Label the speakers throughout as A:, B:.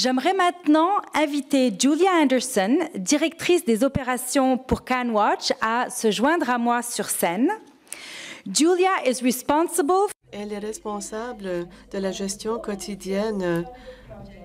A: J'aimerais maintenant inviter Julia Anderson, directrice des opérations pour CanWatch, à se joindre à moi sur scène. Julia is responsible.
B: Elle est responsable de la gestion quotidienne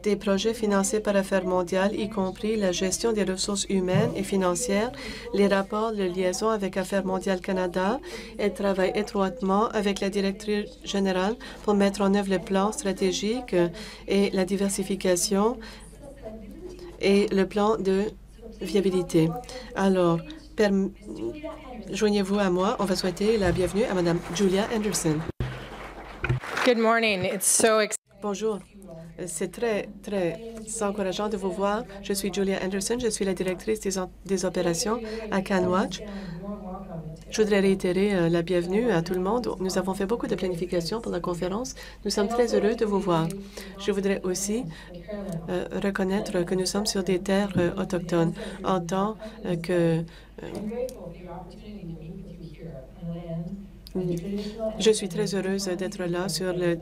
B: des projets financés par Affaires mondiales, y compris la gestion des ressources humaines et financières, les rapports de liaison avec Affaires mondiales Canada. Elle travaille étroitement avec la directrice générale pour mettre en œuvre le plan stratégique et la diversification et le plan de viabilité. Alors, joignez-vous à moi. On va souhaiter la bienvenue à Mme Julia Anderson.
C: Good morning. It's so exciting.
B: Bonjour. C'est très encourageant de vous voir. Je suis Julia Anderson. Je suis la directrice des opérations à CanWatch. Je voudrais réitérer la bienvenue à tout le monde. Nous avons fait beaucoup de planification pour la conférence. Nous sommes très heureux de vous voir. Je voudrais aussi reconnaître que nous sommes sur des terres autochtones en tant que je suis très heureuse d'être là sur le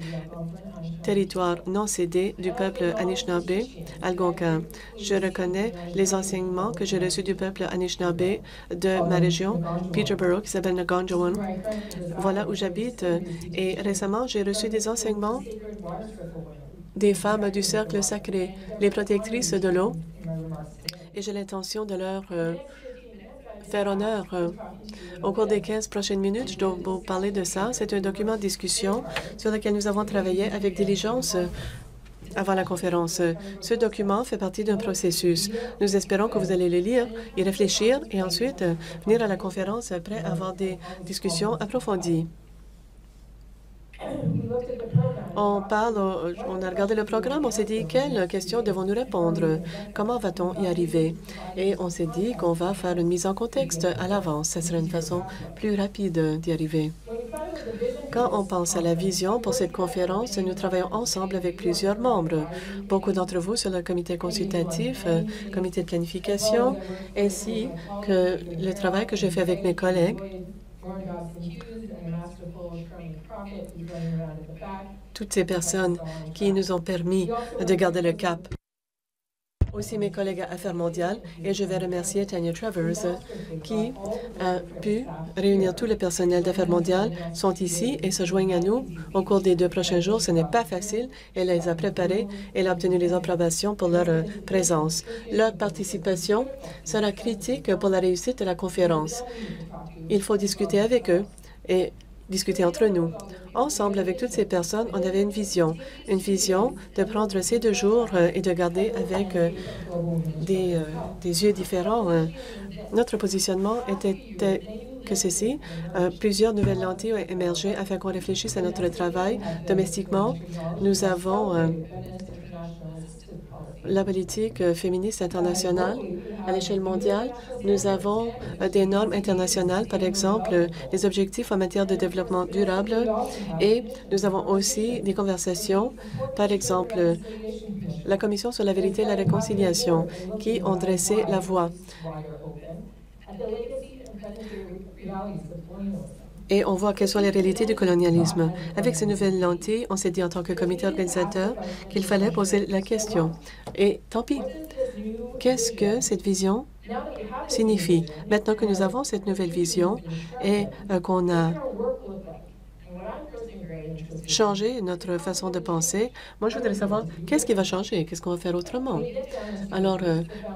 B: territoire non cédé du peuple Anishinaabe, Algonquin. Je reconnais les enseignements que j'ai reçus du peuple Anishinaabe de ma région, Peterborough, qui s'appelle Naganjawan. Voilà où j'habite. Et récemment, j'ai reçu des enseignements des femmes du cercle sacré, les protectrices de l'eau. Et j'ai l'intention de leur faire honneur. Au cours des 15 prochaines minutes, je dois vous parler de ça. C'est un document de discussion sur lequel nous avons travaillé avec diligence avant la conférence. Ce document fait partie d'un processus. Nous espérons que vous allez le lire, y réfléchir et ensuite venir à la conférence prêt à avoir des discussions approfondies. On a regardé le programme, on s'est dit quelles questions devons-nous répondre, comment va-t-on y arriver? Et on s'est dit qu'on va faire une mise en contexte à l'avance. Ce serait une façon plus rapide d'y arriver. Quand on pense à la vision pour cette conférence, nous travaillons ensemble avec plusieurs membres. Beaucoup d'entre vous sur le comité consultatif, comité de planification, ainsi que le travail que j'ai fait avec mes collègues. Toutes ces personnes qui nous ont permis de garder le cap. Aussi mes collègues à Affaires mondiales, et je vais remercier Tanya Travers qui a pu réunir tout le personnel d'Affaires mondiales, sont ici et se joignent à nous au cours des 2 prochains jours. Ce n'est pas facile. Elle les a préparés. Elle a obtenu les approbations pour leur présence. Leur participation sera critique pour la réussite de la conférence. Il faut discuter avec eux et discuter entre nous. Ensemble, avec toutes ces personnes, on avait une vision de prendre ces 2 jours et de garder avec des yeux différents. Notre positionnement était que ceci. Plusieurs nouvelles lentilles ont émergé afin qu'on réfléchisse à notre travail. Domestiquement, nous avons la politique féministe internationale. À l'échelle mondiale, nous avons des normes internationales, par exemple les objectifs en matière de développement durable, et nous avons aussi des conversations, par exemple la Commission sur la vérité et la réconciliation, qui ont dressé la voie. Et on voit quelles sont les réalités du colonialisme. Avec ces nouvelles lentilles, on s'est dit en tant que comité organisateur qu'il fallait poser la question. Et tant pis, qu'est-ce que cette vision signifie? Maintenant que nous avons cette nouvelle vision et qu'on a changer notre façon de penser. Moi, je voudrais savoir qu'est-ce qui va changer, qu'est-ce qu'on va faire autrement. Alors,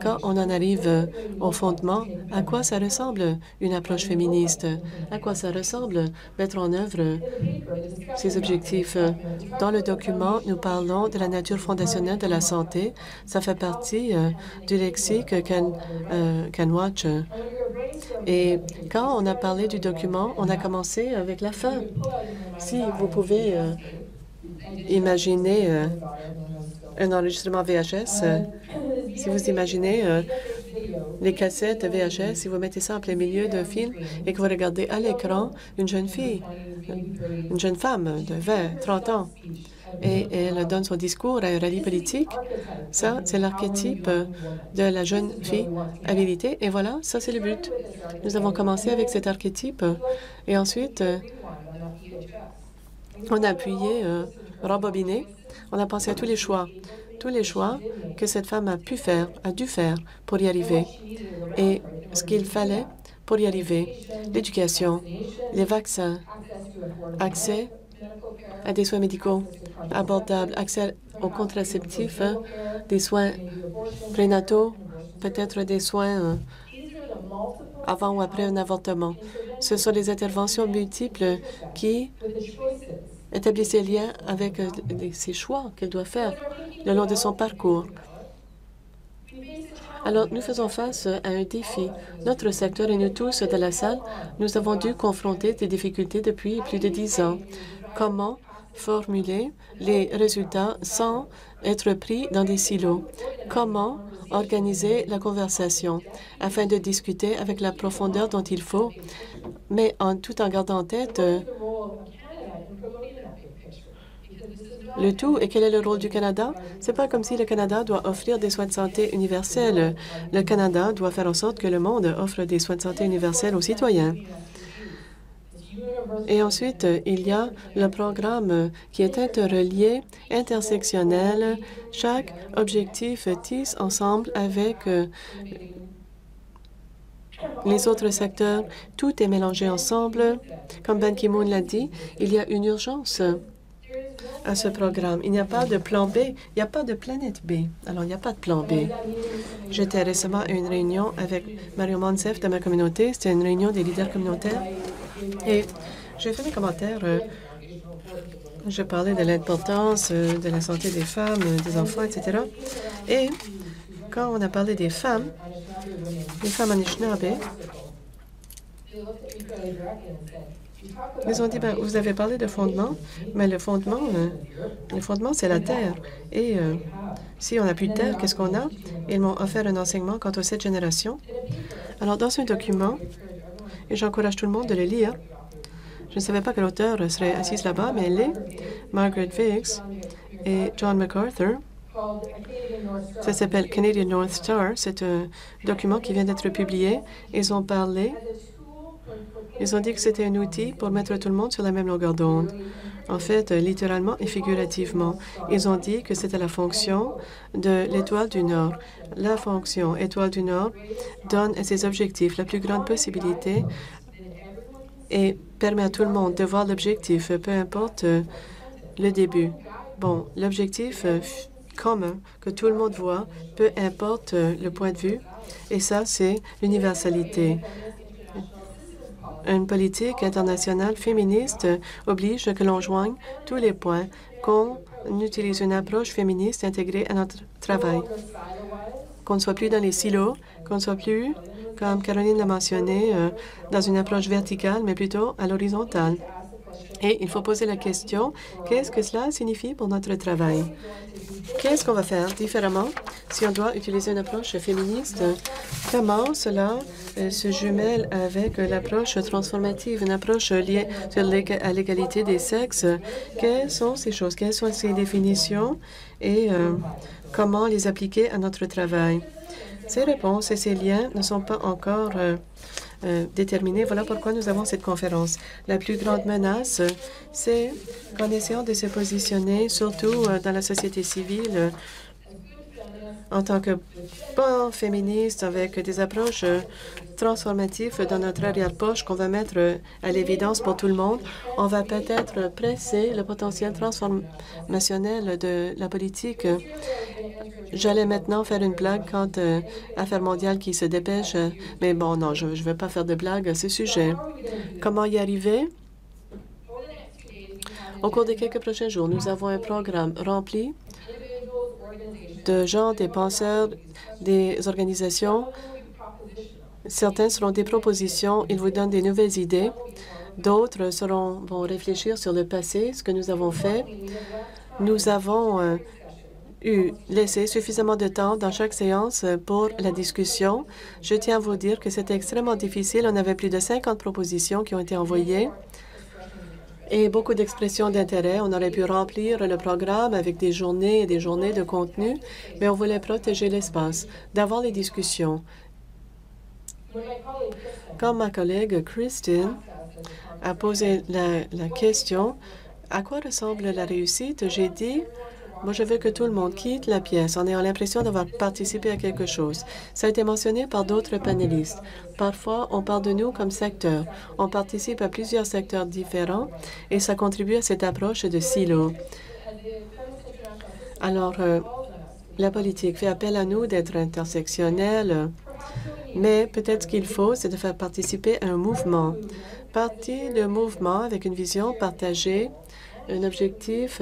B: quand on en arrive au fondement, à quoi ça ressemble une approche féministe? À quoi ça ressemble mettre en œuvre ces objectifs? Dans le document, nous parlons de la nature fondationnelle de la santé. Ça fait partie du lexique CanWatch. Et quand on a parlé du document, on a commencé avec la fin. Si vous pouvez imaginer un enregistrement VHS, si vous imaginez les cassettes VHS, si vous mettez ça en plein milieu d'un film et que vous regardez à l'écran une jeune fille, une jeune femme de 20, 30 ans, et elle donne son discours à un rallye politique, ça, c'est l'archétype de la jeune fille habilitée. Et voilà, ça, c'est le but. Nous avons commencé avec cet archétype et ensuite, on a appuyé, rembobiné. On a pensé à tous les choix, tous les choix que cette femme a dû faire pour y arriver. Et ce qu'il fallait pour y arriver, l'éducation, les vaccins, accès à des soins médicaux abordables, accès aux contraceptifs, des soins prénataux, peut-être des soins avant ou après un avortement. Ce sont des interventions multiples qui établissent des liens avec ces choix qu'elle doit faire le long de son parcours. Alors, nous faisons face à un défi. Notre secteur et nous tous dans la salle, nous avons dû confronter des difficultés depuis plus de 10 ans. Comment formuler les résultats sans être pris dans des silos? Comment organiser la conversation afin de discuter avec la profondeur dont il faut, mais tout en gardant en tête le tout. Et quel est le rôle du Canada? C'est pas comme si le Canada doit offrir des soins de santé universels. Le Canada doit faire en sorte que le monde offre des soins de santé universels aux citoyens. Et ensuite, il y a le programme qui est interrelié, intersectionnel. Chaque objectif tisse ensemble avec les autres secteurs. Tout est mélangé ensemble. Comme Ban Ki-moon l'a dit, il y a une urgence à ce programme. Il n'y a pas de plan B, il n'y a pas de planète B. Alors, il n'y a pas de plan B. J'étais récemment à une réunion avec Mario Monsef de ma communauté. C'était une réunion des leaders communautaires. Et j'ai fait mes commentaires. Je parlais de l'importance de la santé des femmes, des enfants, etc. Et quand on a parlé des femmes en Anishinaabe, ils ont dit, ben, vous avez parlé de fondement, mais le fondement, c'est la terre. Et si on n'a plus de terre, qu'est-ce qu'on a? Ils m'ont offert un enseignement quant aux 7 générations. Alors, dans ce document, et j'encourage tout le monde de le lire, je ne savais pas que l'auteur serait assise là-bas, mais elle est, Margaret Viggs et John MacArthur. Ça s'appelle Canadian North Star. C'est un document qui vient d'être publié. Ils ont parlé. Ils ont dit que c'était un outil pour mettre tout le monde sur la même longueur d'onde. En fait, littéralement et figurativement. Ils ont dit que c'était la fonction de l'étoile du Nord. La fonction étoile du Nord donne à ses objectifs la plus grande possibilité et permet à tout le monde de voir l'objectif, peu importe le début. Bon, l'objectif commun que tout le monde voit, peu importe le point de vue, et ça, c'est l'universalité. Une politique internationale féministe oblige que l'on joigne tous les points, qu'on utilise une approche féministe intégrée à notre travail, qu'on ne soit plus dans les silos, qu'on ne soit plus, comme Caroline l'a mentionné, dans une approche verticale, mais plutôt à l'horizontale. Et il faut poser la question, qu'est-ce que cela signifie pour notre travail? Qu'est-ce qu'on va faire différemment si on doit utiliser une approche féministe? Comment cela se jumelle avec l'approche transformative, une approche liée à l'égalité des sexes? Quelles sont ces choses? Quelles sont ces définitions? Et comment les appliquer à notre travail? Ces réponses et ces liens ne sont pas encore déterminés. Voilà pourquoi nous avons cette conférence. La plus grande menace, c'est qu'en essayant de se positionner, surtout dans la société civile, en tant que bon féministe, avec des approches transformatives dans notre arrière-poche qu'on va mettre à l'évidence pour tout le monde, on va peut-être presser le potentiel transformationnel de la politique. J'allais maintenant faire une blague quant à Affaires mondiales qui se dépêche, mais bon, non, je ne vais pas faire de blague à ce sujet. Comment y arriver? Au cours des quelques prochains jours, nous avons un programme rempli de gens, des penseurs, des organisations. Certains seront des propositions, ils vous donnent des nouvelles idées. D'autres vont réfléchir sur le passé, ce que nous avons fait. Nous avons laissé suffisamment de temps dans chaque séance pour la discussion. Je tiens à vous dire que c'était extrêmement difficile. On avait plus de 50 propositions qui ont été envoyées et beaucoup d'expressions d'intérêt. On aurait pu remplir le programme avec des journées et des journées de contenu, mais on voulait protéger l'espace, d'avoir les discussions. Quand ma collègue Christine a posé la question « À quoi ressemble la réussite ?», j'ai dit Moi, je veux que tout le monde quitte la pièce en ayant l'impression d'avoir participé à quelque chose. Ça a été mentionné par d'autres panélistes. Parfois, on parle de nous comme secteur. On participe à plusieurs secteurs différents et ça contribue à cette approche de silo. Alors, la politique fait appel à nous d'être intersectionnels, mais peut-être ce qu'il faut, c'est de faire participer à un mouvement. Partir de mouvement avec une vision partagée, un objectif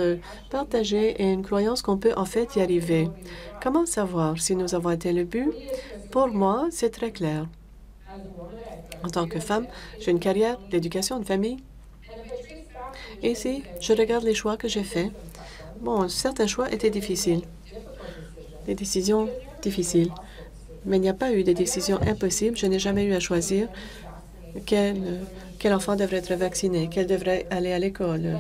B: partagé et une croyance qu'on peut en fait y arriver. Comment savoir si nous avons atteint le but? Pour moi, c'est très clair. En tant que femme, j'ai une carrière, l'éducation, une famille. Et si je regarde les choix que j'ai faits, bon, certains choix étaient difficiles. Des décisions difficiles. Mais il n'y a pas eu de décisions impossibles. Je n'ai jamais eu à choisir quel enfant devrait être vacciné, quel devrait aller à l'école.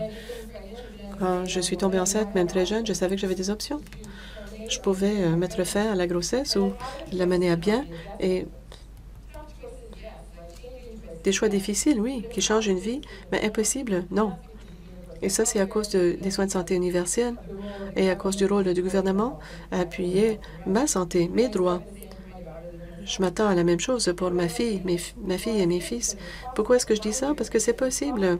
B: Quand je suis tombée enceinte, même très jeune, je savais que j'avais des options. Je pouvais mettre fin à la grossesse ou la mener à bien. Et des choix difficiles, oui, qui changent une vie, mais impossibles, non. Et ça, c'est à cause des soins de santé universels et à cause du rôle du gouvernement à appuyer ma santé, mes droits. Je m'attends à la même chose pour ma fille et mes fils. Pourquoi est-ce que je dis ça? Parce que c'est possible.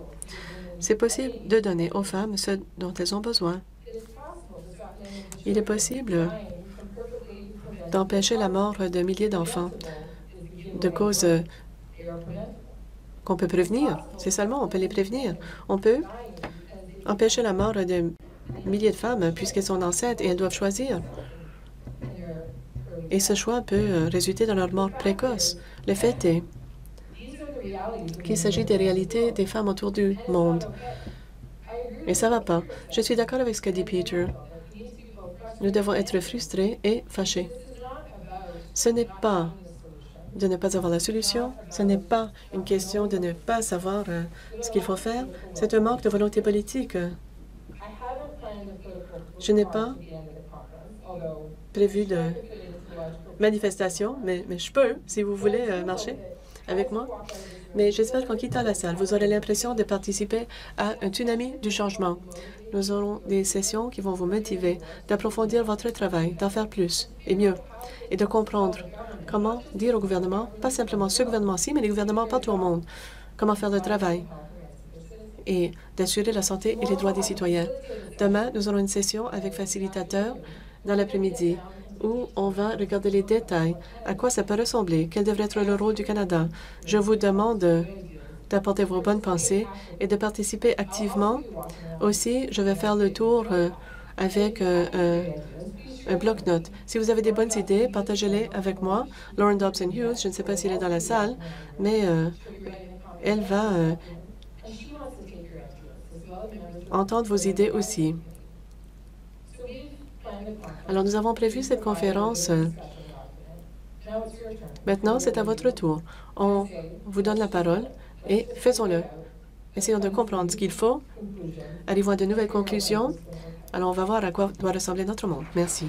B: C'est possible de donner aux femmes ce dont elles ont besoin. Il est possible d'empêcher la mort de milliers d'enfants de causes qu'on peut prévenir. C'est seulement, on peut les prévenir. On peut empêcher la mort de milliers de femmes puisqu'elles sont enceintes et elles doivent choisir. Et ce choix peut résulter dans leur mort précoce. Le fait est qu'il s'agit des réalités des femmes autour du monde. Et ça ne va pas. Je suis d'accord avec ce qu'a dit Peter. Nous devons être frustrés et fâchés. Ce n'est pas de ne pas avoir la solution. Ce n'est pas une question de ne pas savoir ce qu'il faut faire. C'est un manque de volonté politique. Je n'ai pas prévu de manifestation, mais je peux, si vous voulez marcher avec moi. Mais j'espère qu'en quittant la salle, vous aurez l'impression de participer à un tsunami du changement. Nous aurons des sessions qui vont vous motiver d'approfondir votre travail, d'en faire plus et mieux, et de comprendre comment dire au gouvernement, pas simplement ce gouvernement-ci, mais les gouvernements partout au monde, comment faire le travail et d'assurer la santé et les droits des citoyens. Demain, nous aurons une session avec facilitateurs dans l'après-midi où on va regarder les détails, à quoi ça peut ressembler, quel devrait être le rôle du Canada. Je vous demande d'apporter vos bonnes pensées et de participer activement. Aussi, je vais faire le tour avec un bloc-notes. Si vous avez des bonnes idées, partagez-les avec moi. Lauren Dobson-Hughes, je ne sais pas s'il est dans la salle, mais elle va entendre vos idées aussi. Alors, nous avons prévu cette conférence. Maintenant, c'est à votre tour. On vous donne la parole et faisons-le. Essayons de comprendre ce qu'il faut. Arrivons à de nouvelles conclusions. Alors, on va voir à quoi doit ressembler notre monde. Merci.